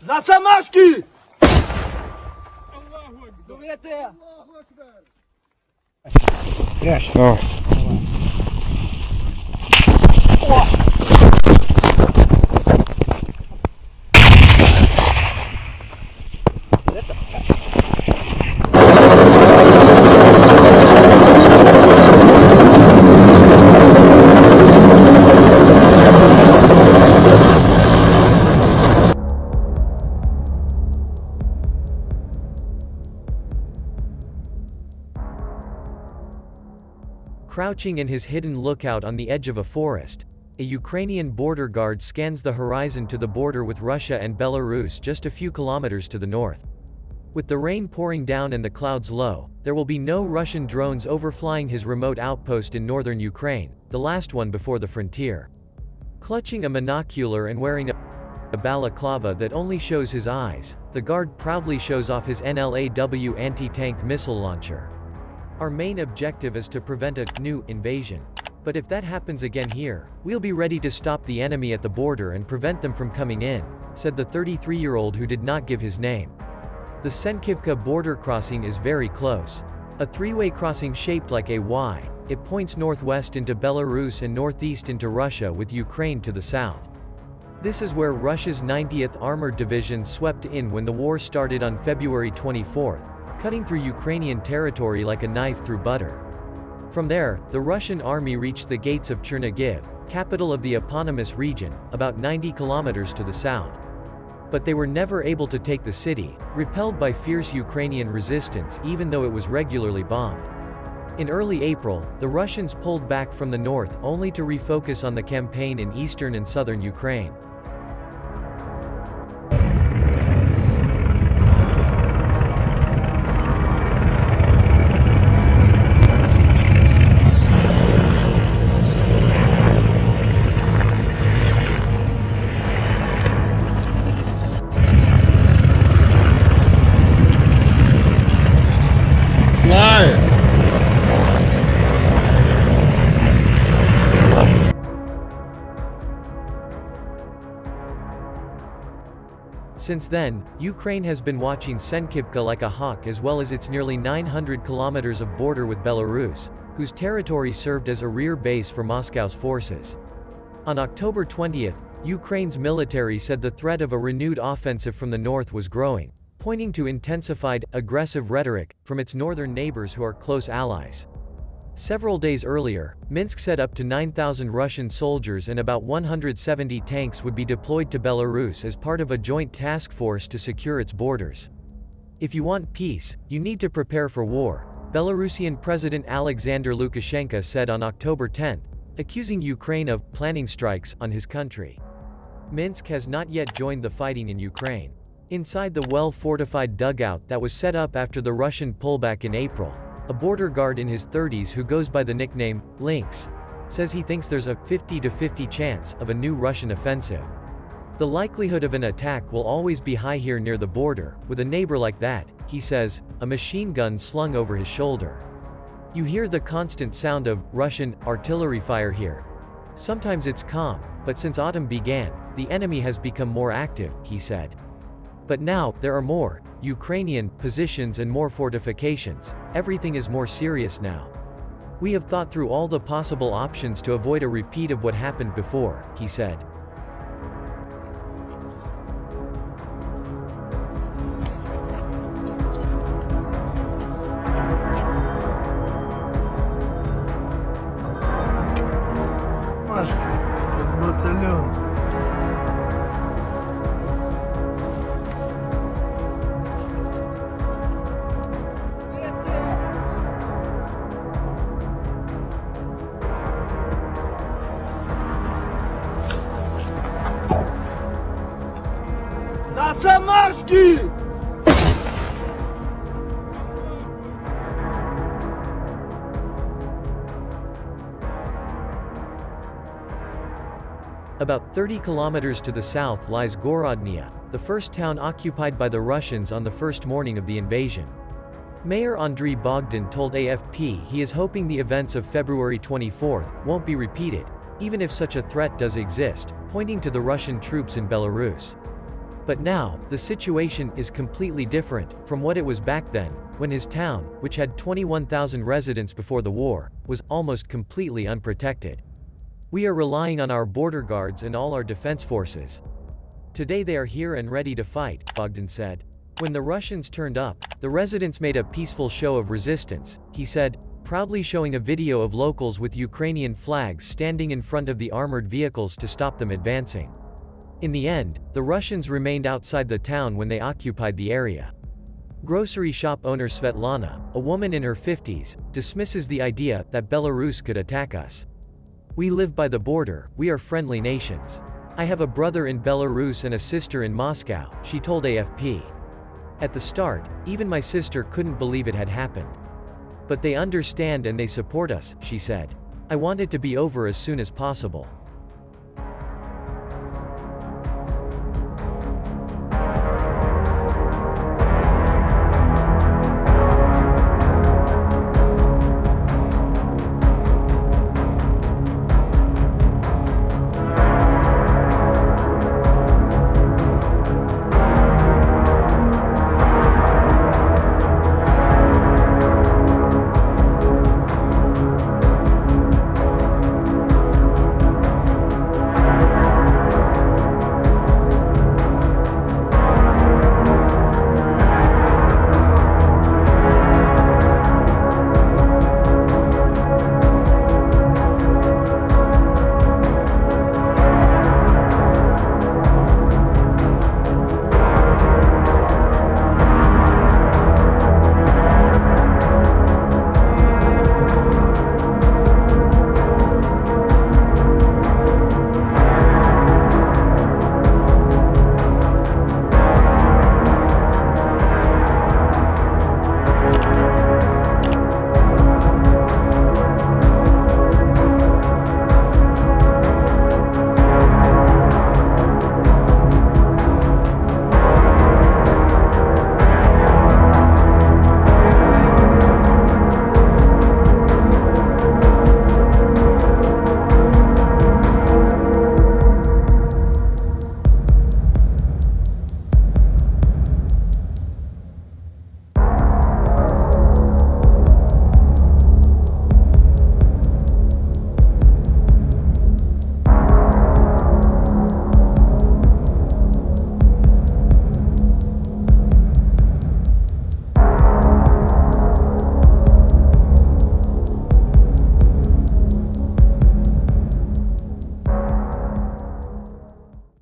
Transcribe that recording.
За Самашки! Давай. Crouching in his hidden lookout on the edge of a forest, a Ukrainian border guard scans the horizon to the border with Russia and Belarus just a few kilometers to the north. With the rain pouring down and the clouds low, there will be no Russian drones overflying his remote outpost in northern Ukraine, the last one before the frontier. Clutching a monocular and wearing a balaclava that only shows his eyes, the guard proudly shows off his NLAW anti-tank missile launcher. Our main objective is to prevent a new invasion. But if that happens again here, we'll be ready to stop the enemy at the border and prevent them from coming in, said the 33-year-old who did not give his name. The Senkivka border crossing is very close. A three-way crossing shaped like a Y, it points northwest into Belarus and northeast into Russia with Ukraine to the south. This is where Russia's 90th Armored Division swept in when the war started on February 24, cutting through Ukrainian territory like a knife through butter. From there, the Russian army reached the gates of Chernihiv, capital of the eponymous region, about 90 kilometers to the south. But they were never able to take the city, repelled by fierce Ukrainian resistance even though it was regularly bombed. In early April, the Russians pulled back from the north only to refocus on the campaign in eastern and southern Ukraine. Since then, Ukraine has been watching Senkivka like a hawk as well as its nearly 900 kilometers of border with Belarus, whose territory served as a rear base for Moscow's forces. On October 20, Ukraine's military said the threat of a renewed offensive from the north was growing, pointing to intensified, aggressive rhetoric from its northern neighbors who are close allies. Several days earlier, Minsk said up to 9,000 Russian soldiers and about 170 tanks would be deployed to Belarus as part of a joint task force to secure its borders. If you want peace, you need to prepare for war, Belarusian President Alexander Lukashenko said on October 10, accusing Ukraine of planning strikes on his country. Minsk has not yet joined the fighting in Ukraine. Inside the well-fortified dugout that was set up after the Russian pullback in April, a border guard in his 30s who goes by the nickname Lynx says he thinks there's a 50-50 chance of a new Russian offensive. The likelihood of an attack will always be high here near the border, with a neighbor like that, he says, a machine gun slung over his shoulder. You hear the constant sound of Russian artillery fire here. Sometimes it's calm, but since autumn began, the enemy has become more active, he said. But now, there are more Ukrainian positions and more fortifications. Everything is more serious now. We have thought through all the possible options to avoid a repeat of what happened before, he said. About 30 kilometers to the south lies Gorodnya, the first town occupied by the Russians on the first morning of the invasion. Mayor Andriy Bogdan told AFP he is hoping the events of February 24 won't be repeated, even if such a threat does exist, pointing to the Russian troops in Belarus. But now, the situation is completely different from what it was back then, when his town, which had 21,000 residents before the war, was almost completely unprotected. We are relying on our border guards and all our defense forces. Today they are here and ready to fight, Bogdan said. When the Russians turned up, the residents made a peaceful show of resistance, he said, proudly showing a video of locals with Ukrainian flags standing in front of the armored vehicles to stop them advancing. In the end, the Russians remained outside the town when they occupied the area. Grocery shop owner Svetlana, a woman in her 50s, dismisses the idea that Belarus could attack us. We live by the border, we are friendly nations. I have a brother in Belarus and a sister in Moscow, she told AFP. At the start, even my sister couldn't believe it had happened. But they understand and they support us, she said. I want it to be over as soon as possible.